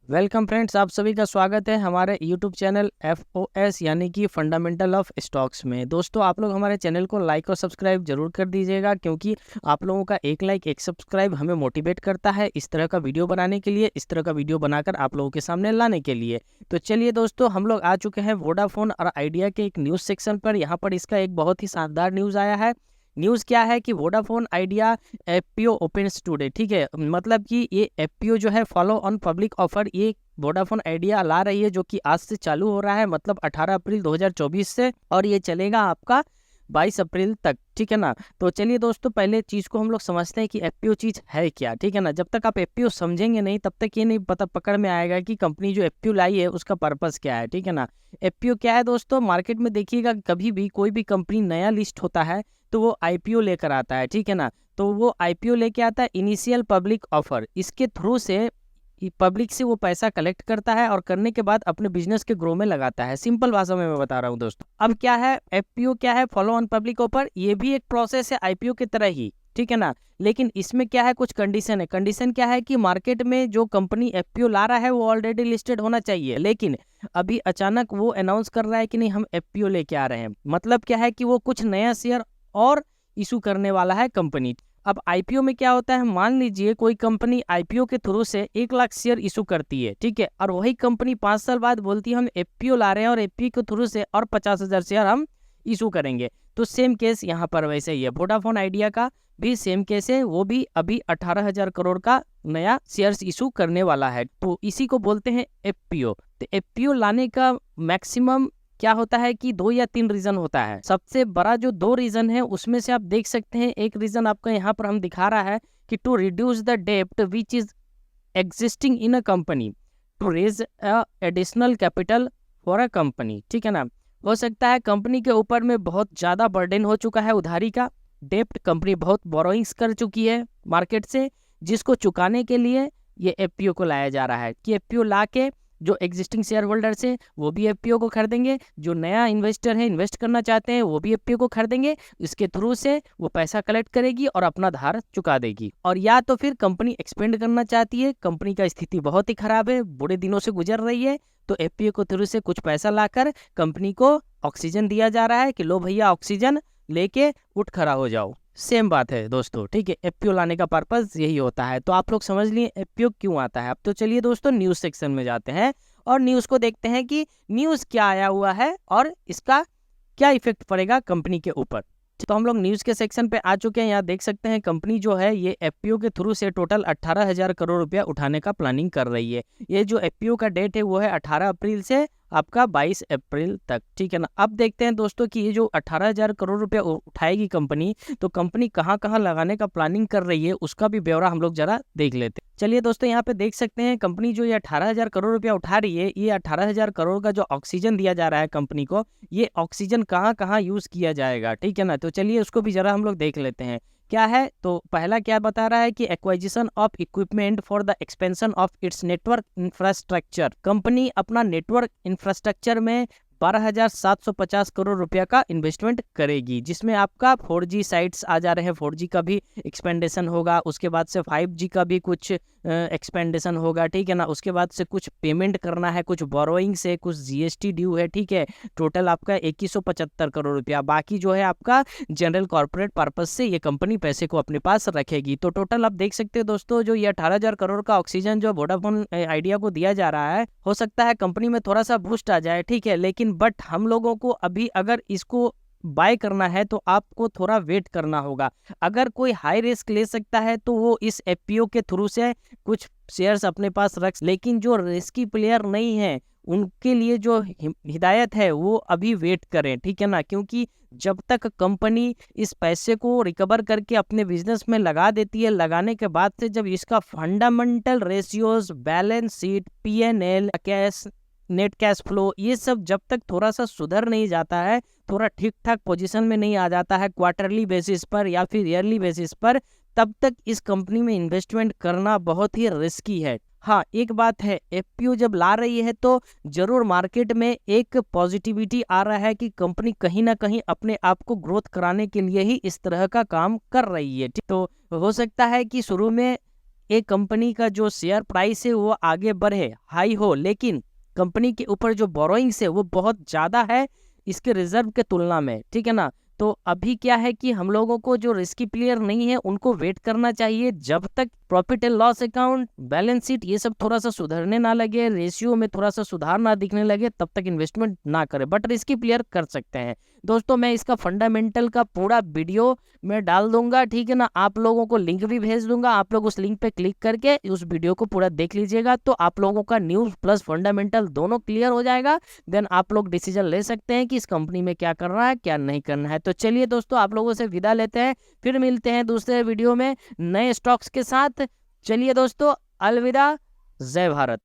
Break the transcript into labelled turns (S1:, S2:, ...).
S1: Welcome friends, आप सभी का स्वागत है हमारे यूट्यूब चैनल FOS यानी कि फंडामेंटल ऑफ स्टॉक्स में। दोस्तों, आप लोग हमारे चैनल को लाइक और सब्सक्राइब जरूर कर दीजिएगा, क्योंकि आप लोगों का एक लाइक एक सब्सक्राइब हमें मोटिवेट करता है इस तरह का वीडियो बनाने के लिए, इस तरह का वीडियो बनाकर आप लोगों के सामने लाने के लिए। तो चलिए दोस्तों, हम लोग आ चुके हैं वोडाफोन और आइडिया के एक न्यूज़ सेक्शन पर। यहाँ पर इसका एक बहुत ही शानदार न्यूज़ आया है। न्यूज़ क्या है कि Vodafone idea FPO opens today. ठीक है, मतलब कि ये FPO जो है, फॉलो ऑन पब्लिक ऑफर, ये वोडाफोन आइडिया ला रही है, जो कि आज से चालू हो रहा है, मतलब 18 अप्रैल 2024 से, और ये चलेगा आपका 22 अप्रैल तक। ठीक है ना। तो चलिए दोस्तों, पहले चीज़ को हम लोग समझते हैं कि FPO चीज़ है क्या। ठीक है ना। जब तक आप FPO समझेंगे नहीं, तब तक ये नहीं पता पकड़ में आएगा कि कंपनी जो FPO लाई है उसका पर्पस क्या है। ठीक है ना। FPO क्या है दोस्तों, मार्केट में देखिएगा, कभी भी कोई भी कंपनी नया लिस्ट होता है तो वो IPO लेकर आता है। ठीक है ना। तो वो IPO लेके आता है, इनिशियल पब्लिक ऑफर। इसके थ्रू से पब्लिक से वो पैसा कलेक्ट करता है और करने के बाद अपने बिजनेस के ग्रो में लगाता है। सिंपल भाषा में मैं बता रहा हूँ दोस्तों। अब क्या है FPO, क्या है फॉलो ऑन पब्लिक ऑफर, ये भी एक प्रोसेस है IPO की तरह ही। ठीक है ना। लेकिन इसमें क्या है, कुछ कंडीशन है। कंडीशन क्या है कि मार्केट में जो कंपनी FPO ला रहा है वो ऑलरेडी लिस्टेड होना चाहिए, लेकिन अभी अचानक वो अनाउंस कर रहा है कि नहीं, हम FPO लेके आ रहे हैं। मतलब क्या है कि वो कुछ नया शेयर और इशू करने वाला है कंपनी। अब IPO में क्या होता है, मान लीजिए कोई कंपनी IPO के थ्रू से 1 लाख शेयर इशू करती है। ठीक है, और वही कंपनी 5 साल बाद बोलती है हम FPO ला रहे हैं और FPO के थ्रू से और 50,000 शेयर हम इशू करेंगे। तो सेम केस यहाँ पर वैसे ही है। वोडाफोन आइडिया का भी सेम केस है, वो भी अभी 18,000 करोड़ का नया शेयर्स इशू करने वाला है। तो इसी को बोलते हैं FPO। तो FPO लाने का मैक्सिमम क्या होता है कि 2 या 3 रीजन होता है। सबसे बड़ा जो 2 रीजन है उसमें से आप देख सकते हैं, एक रीजन आपका यहाँ पर हम दिखा रहा है कि टू रिड्यूस द डेप्ट which is existing in a company to raise additional capital for a company. ठीक है ना। हो सकता है कंपनी के ऊपर में बहुत ज़्यादा बर्डन हो चुका है उधारी का, डेप्ट, कंपनी बहुत बोरोइंग्स कर चुकी है मार्केट से, जिसको चुकाने के लिए ये FPO को लाया जा रहा है कि FPO ला के जो एग्जिस्टिंग शेयर होल्डर्स हैं वो भी FPO को खरीदेंगे, जो नया इन्वेस्टर है, इन्वेस्ट करना चाहते हैं, वो भी FPO को खरीदेंगे। इसके थ्रू से वो पैसा कलेक्ट करेगी और अपना धार चुका देगी। और या तो फिर कंपनी एक्सपेंड करना चाहती है, कंपनी का स्थिति बहुत ही खराब है, बुरे दिनों से गुजर रही है, तो FPO के थ्रू से कुछ पैसा लाकर कंपनी को ऑक्सीजन दिया जा रहा है कि लो भैया ऑक्सीजन लेके उठ खड़ा हो जाओ। सेम बात है दोस्तों। ठीक है, FPO लाने का पर्पस यही होता है। तो आप लोग समझ लिए FPO क्यों आता है। अब तो चलिए दोस्तों, न्यूज़ सेक्शन में जाते हैं और न्यूज़ को देखते हैं कि न्यूज़ क्या आया हुआ है और इसका क्या इफेक्ट पड़ेगा कंपनी के ऊपर। तो हम लोग न्यूज़ के सेक्शन पे आ चुके हैं। यहाँ देख सकते हैं कंपनी जो है ये FPO के थ्रू से टोटल 18,000 करोड़ रुपया उठाने का प्लानिंग कर रही है। ये जो FPO का डेट है वो है 18 अप्रैल से आपका 22 अप्रैल तक। ठीक है ना। अब देखते हैं दोस्तों कि ये जो 18,000 करोड़ रुपया उठाएगी कंपनी, तो कंपनी कहाँ कहाँ लगाने का प्लानिंग कर रही है उसका भी ब्यौरा हम लोग जरा देख लेते हैं। चलिए दोस्तों, यहाँ पे देख सकते हैं कंपनी जो ये 18,000 करोड़ रुपया उठा रही है, ये 18,000 करोड़ का जो ऑक्सीजन दिया जा रहा है कंपनी को, ये ऑक्सीजन कहाँ कहाँ यूज किया जाएगा। ठीक है ना। तो चलिए उसको भी जरा हम लोग देख लेते हैं क्या है। तो पहला क्या बता रहा है कि acquisition of equipment for the expansion of its network infrastructure. Company अपना नेटवर्क इंफ्रास्ट्रक्चर में 12,750 करोड़ रुपया का इन्वेस्टमेंट करेगी, जिसमें आपका 4G साइट्स आ जा रहे हैं, 4G का भी एक्सपेंडेशन होगा, उसके बाद से 5G का भी कुछ एक्सपेंडेशन होगा। ठीक है ना। उसके बाद से कुछ पेमेंट करना है, कुछ बोरोइंग से, कुछ GST ड्यू है। ठीक है, टोटल आपका 2175 करोड़ रुपया। बाकी जो है आपका जनरल कॉर्पोरेट पर्पज से ये कंपनी पैसे को अपने पास रखेगी। तो टोटल आप देख सकते हो दोस्तों, जो ये 18,000 करोड़ का ऑक्सीजन जो वोडाफोन आइडिया को दिया जा रहा है, हो सकता है कंपनी में थोड़ा सा बूस्ट आ जाए। ठीक है, लेकिन बट हम लोगों को अभी अगर इसको बाय करना है तो आपको थोड़ा वेट करना होगा। अगर कोई हाई रिस्क ले सकता है तो वो इस FPO के थ्रू से कुछ शेयर्स अपने पास रख, लेकिन जो रिस्की प्लेयर नहीं है उनके लिए जो हिदायत है वो अभी वेट करें। ठीक है ना। क्योंकि जब तक कंपनी इस पैसे को रिकवर करके अपने बिजनेस में लगा देती है, लगाने के बाद से जब इसका fundamental ratios, balance sheet, PNL, cash, net cash flow, ये सब जब तक थोड़ा सा सुधर नहीं जाता है, थोड़ा ठीक ठाक पोजीशन में नहीं आ जाता है क्वार्टरली बेसिस पर या फिर ईयरली बेसिस पर, तब तक इस कंपनी में इन्वेस्टमेंट करना बहुत ही रिस्की है। हाँ, एक बात है, FPO जब ला रही है तो जरूर मार्केट में एक पॉजिटिविटी आ रहा है कि कंपनी कहीं ना कहीं अपने आप को ग्रोथ कराने के लिए ही इस तरह का काम कर रही है। तो हो सकता है कि शुरू में एक कंपनी का जो शेयर प्राइस है वो आगे बढ़े, हाई हो, लेकिन कंपनी के ऊपर जो बोरोइंग्स है वो बहुत ज़्यादा है इसके रिजर्व के तुलना में, ठीक है ना। तो अभी क्या है कि हम लोगों को जो रिस्की प्लेयर नहीं है उनको वेट करना चाहिए जब तक profit and loss account, balance sheet ये सब थोड़ा सा सुधरने ना लगे, रेशियो में थोड़ा सा सुधार ना दिखने लगे, तब तक इन्वेस्टमेंट ना करें। बट रिस्की प्लेयर कर सकते हैं। दोस्तों मैं इसका फंडामेंटल का पूरा वीडियो मैं डाल दूंगा, ठीक है ना। आप लोगों को लिंक भी भेज दूंगा, आप लोग उस लिंक पे क्लिक करके उस वीडियो को पूरा देख लीजिएगा, तो आप लोगों का न्यूज़ प्लस फंडामेंटल दोनों क्लियर हो जाएगा। देन आप लोग डिसीजन ले सकते हैं कि इस कंपनी में क्या करना है क्या नहीं करना है। तो चलिए दोस्तों आप लोगों से विदा लेते हैं, फिर मिलते हैं दूसरे वीडियो में नए स्टॉक्स के साथ। चलिए दोस्तों अलविदा, जय भारत।